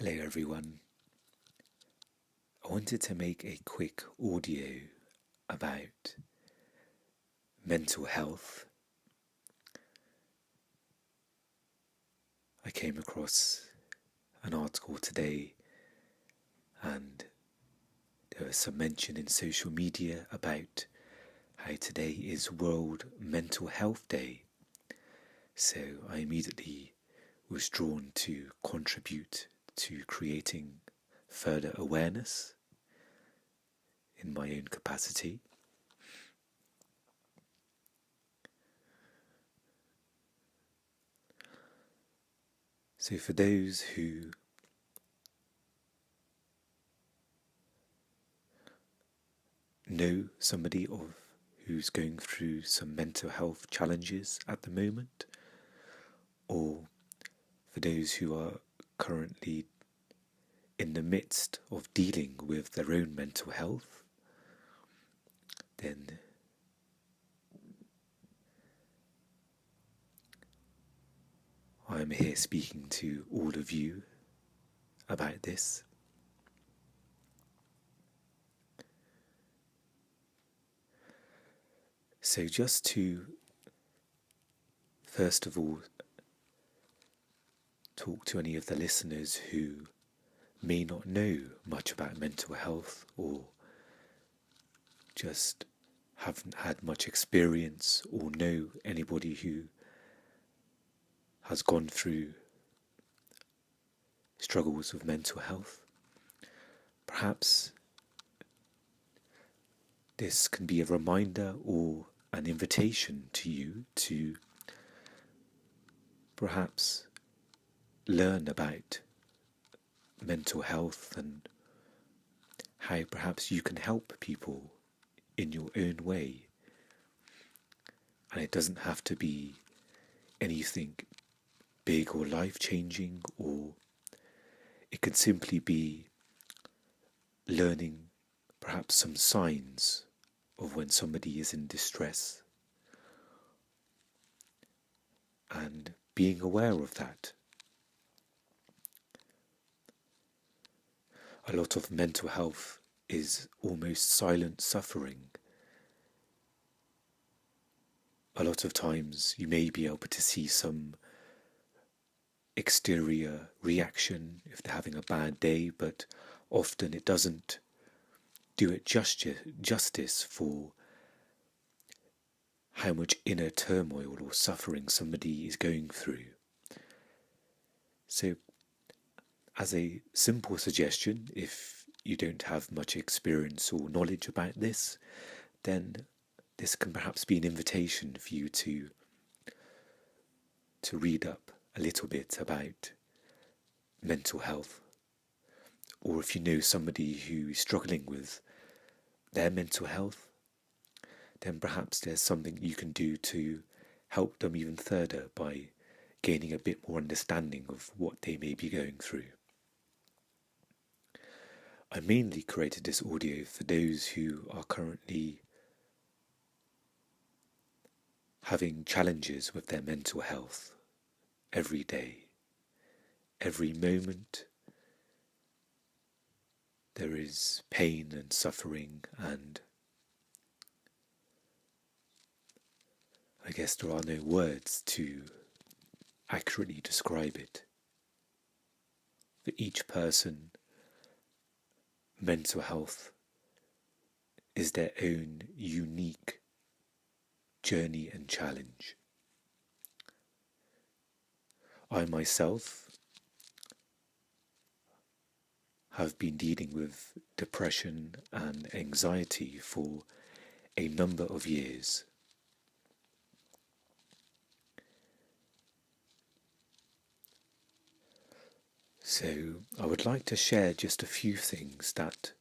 Hello everyone. I wanted to make a quick audio about mental health. I came across an article today and there was some mention in social media about how today is World Mental Health Day. So I immediately was drawn to contribute to creating further awareness in my own capacity. So for those who know somebody who's going through some mental health challenges at the moment, or for those who are currently in the midst of dealing with their own mental health, then I'm here speaking to all of you about this. So just to first of all talk to any of the listeners who may not know much about mental health or just haven't had much experience or know anybody who has gone through struggles with mental health. Perhaps this can be a reminder or an invitation to you to perhaps learn about mental health and how perhaps you can help people in your own way. And it doesn't have to be anything big or life-changing, or it can simply be learning perhaps some signs of when somebody is in distress and being aware of that. A lot of mental health is almost silent suffering. A lot of times you may be able to see some exterior reaction if they're having a bad day, but often it doesn't do it justice for how much inner turmoil or suffering somebody is going through. So, as a simple suggestion, if you don't have much experience or knowledge about this, then this can perhaps be an invitation for you to read up a little bit about mental health. Or if you know somebody who is struggling with their mental health, then perhaps there's something you can do to help them even further by gaining a bit more understanding of what they may be going through. I mainly created this audio for those who are currently having challenges with their mental health every day, every moment. There is pain and suffering, and I guess there are no words to accurately describe it. For each person, mental health is their own unique journey and challenge. I myself have been dealing with depression and anxiety for a number of years. So I would like to share just a few things that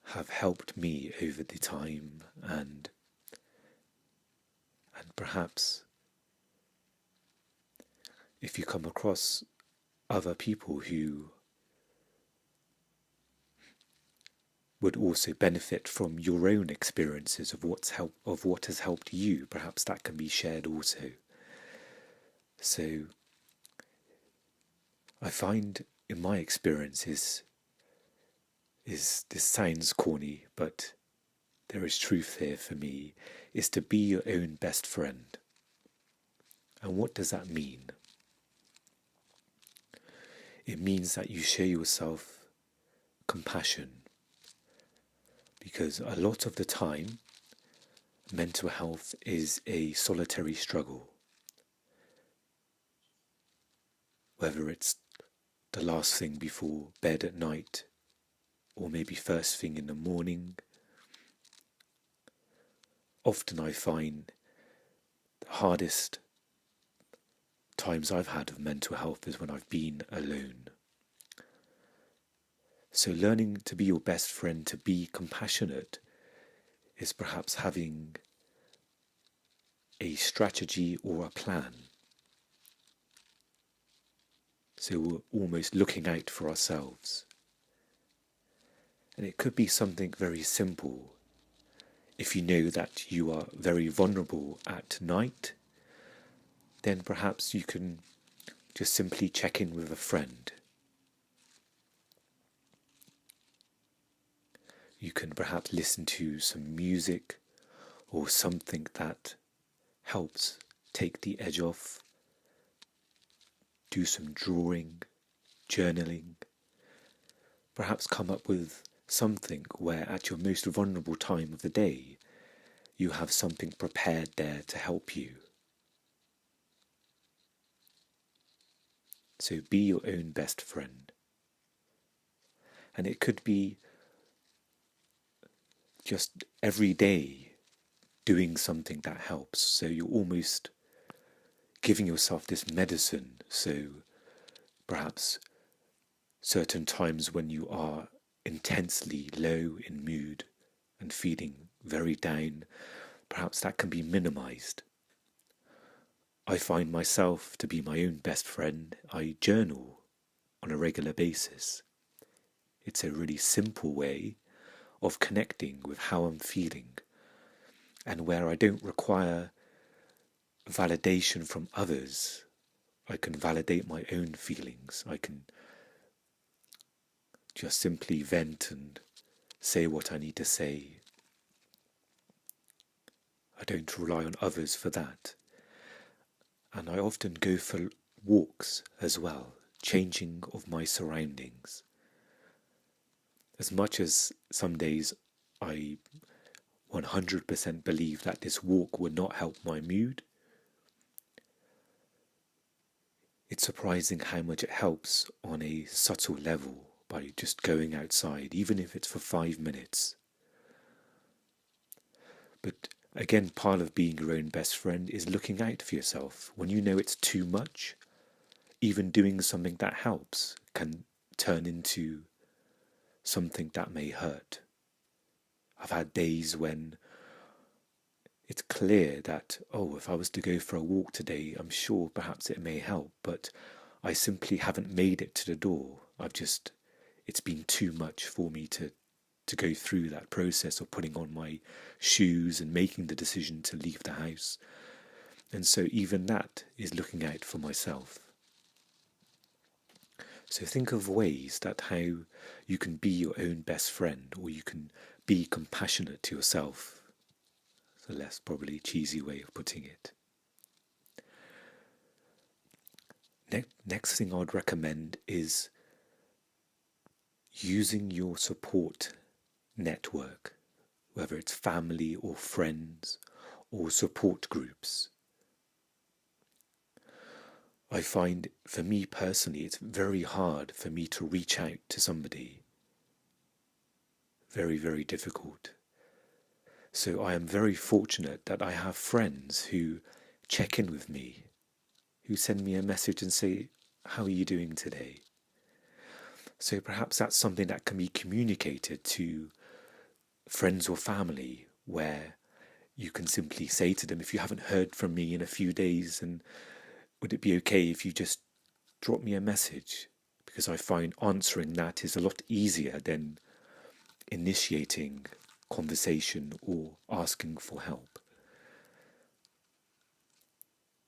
have helped me over the time, and perhaps if you come across other people who would also benefit from your own experiences of what has helped you, perhaps that can be shared also. So I find in my experience is this sounds corny, but there is truth here for me, is to be your own best friend. And what does that mean? It means that you show yourself compassion, because a lot of the time mental health is a solitary struggle. Whether it's the last thing before bed at night, or maybe first thing in the morning. Often I find the hardest times I've had of mental health is when I've been alone. So learning to be your best friend, to be compassionate, is perhaps having a strategy or a plan. So we're almost looking out for ourselves. And it could be something very simple. If you know that you are very vulnerable at night, then perhaps you can just simply check in with a friend. You can perhaps listen to some music or something that helps take the edge off. Do some drawing, journaling. Perhaps come up with something where at your most vulnerable time of the day, you have something prepared there to help you. So be your own best friend. And it could be just every day doing something that helps. So you're almost giving yourself this medicine. So perhaps certain times when you are intensely low in mood and feeling very down, perhaps that can be minimized. I find myself to be my own best friend. I journal on a regular basis. It's a really simple way of connecting with how I'm feeling, and where I don't require validation from others. I can validate my own feelings. I can just simply vent and say what I need to say. I don't rely on others for that. And I often go for walks as well, changing of my surroundings. As much as some days I 100% believe that this walk would not help my mood, it's surprising how much it helps on a subtle level by just going outside, even if it's for 5 minutes. But again, part of being your own best friend is looking out for yourself. When you know it's too much, even doing something that helps can turn into something that may hurt. I've had days when it's clear that, if I was to go for a walk today, I'm sure perhaps it may help, but I simply haven't made it to the door. It's been too much for me to go through that process of putting on my shoes and making the decision to leave the house. And so even that is looking out for myself. So think of ways that how you can be your own best friend, or you can be compassionate to yourself. It's a less probably cheesy way of putting it. Next thing I'd recommend is using your support network, whether it's family or friends or support groups. I find, for me personally, it's very hard for me to reach out to somebody. Very, very difficult. So I am very fortunate that I have friends who check in with me, who send me a message and say, "How are you doing today?" So perhaps that's something that can be communicated to friends or family, where you can simply say to them, if you haven't heard from me in a few days, and would it be okay if you just drop me a message? Because I find answering that is a lot easier than initiating conversation or asking for help.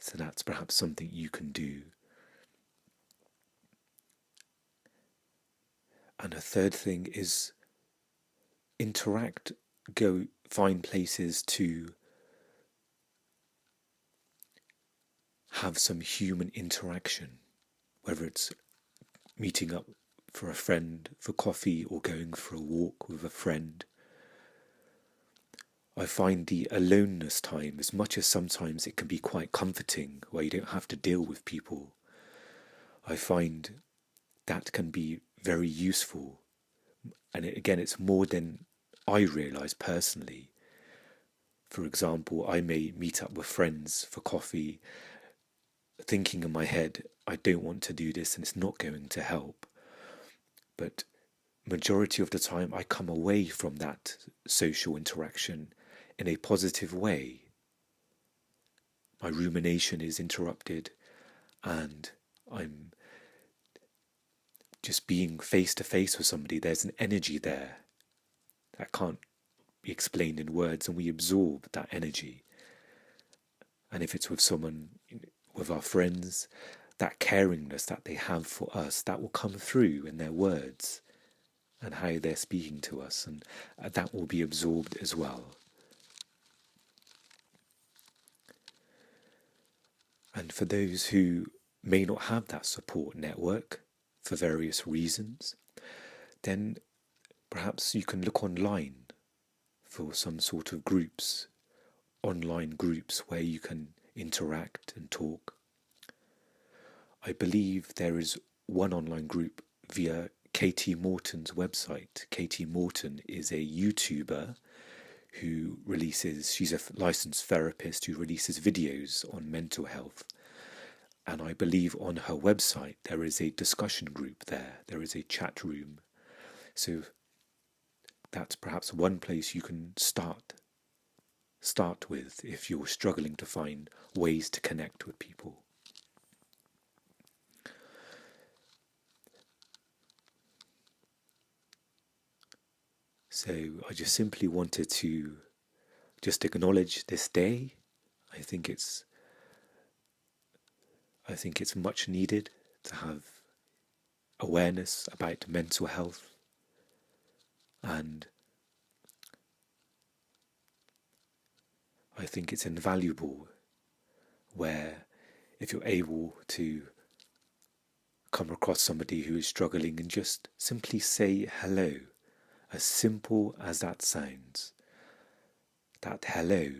So that's perhaps something you can do. And a third thing is interact, go find places to have some human interaction, whether it's meeting up for a friend for coffee or going for a walk with a friend. I find the aloneness time, as much as sometimes it can be quite comforting where you don't have to deal with people, I find that can be very useful. And again, it's more than I realise personally. For example, I may meet up with friends for coffee, thinking in my head, I don't want to do this and it's not going to help. But majority of the time I come away from that social interaction in a positive way. My rumination is interrupted and I'm just being face to face with somebody. There's an energy there that can't be explained in words, and we absorb that energy. And if it's with someone, with our friends, that caringness that they have for us, that will come through in their words and how they're speaking to us, and that will be absorbed as well. And for those who may not have that support network for various reasons, then perhaps you can look online for some sort of groups, online groups where you can interact and talk. I believe there is one online group via Katie Morton's website. Katie Morton is a YouTuber who she's a licensed therapist who releases videos on mental health. And I believe on her website there is a discussion group there is a chat room. So that's perhaps one place you can start with if you're struggling to find ways to connect with people. So I just simply wanted to just acknowledge this day. I think it's much needed to have awareness about mental health, and I think it's invaluable where if you're able to come across somebody who is struggling and just simply say hello, as simple as that sounds, that hello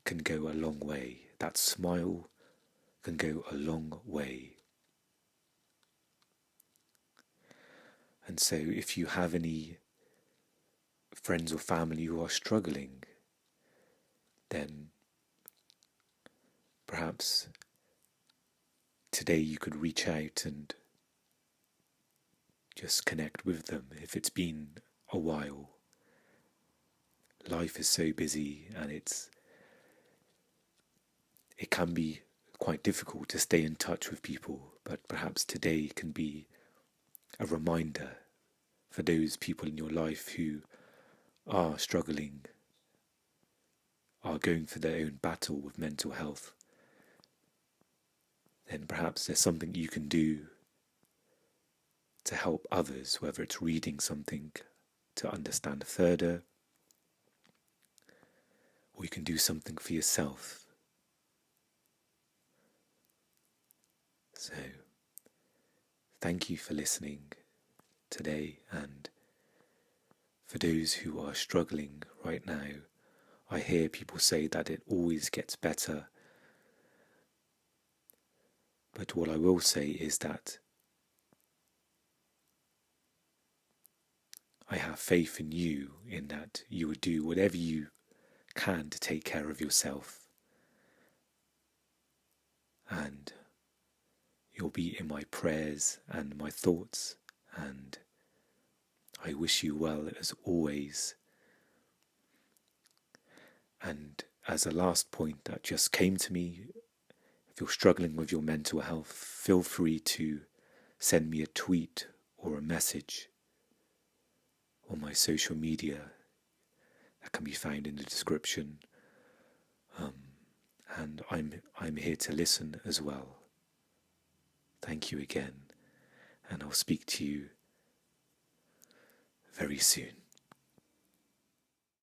can go a long way. That smile can go a long way. And so if you have any friends or family who are struggling, then perhaps today you could reach out and just connect with them if it's been a while. Life is so busy and it can be quite difficult to stay in touch with people, but perhaps today can be a reminder for those people in your life who are struggling, are going for their own battle with mental health. Then perhaps there's something you can do to help others, whether it's reading something to understand further, or you can do something for yourself. So, thank you for listening today, and for those who are struggling right now, I hear people say that it always gets better. But what I will say is that I have faith in you, in that you would do whatever you can to take care of yourself. And you'll be in my prayers and my thoughts, and I wish you well as always. And as a last point that just came to me, if you're struggling with your mental health, feel free to send me a tweet or a message on my social media that can be found in the description. And I'm here to listen as well. Thank you again, and I'll speak to you very soon.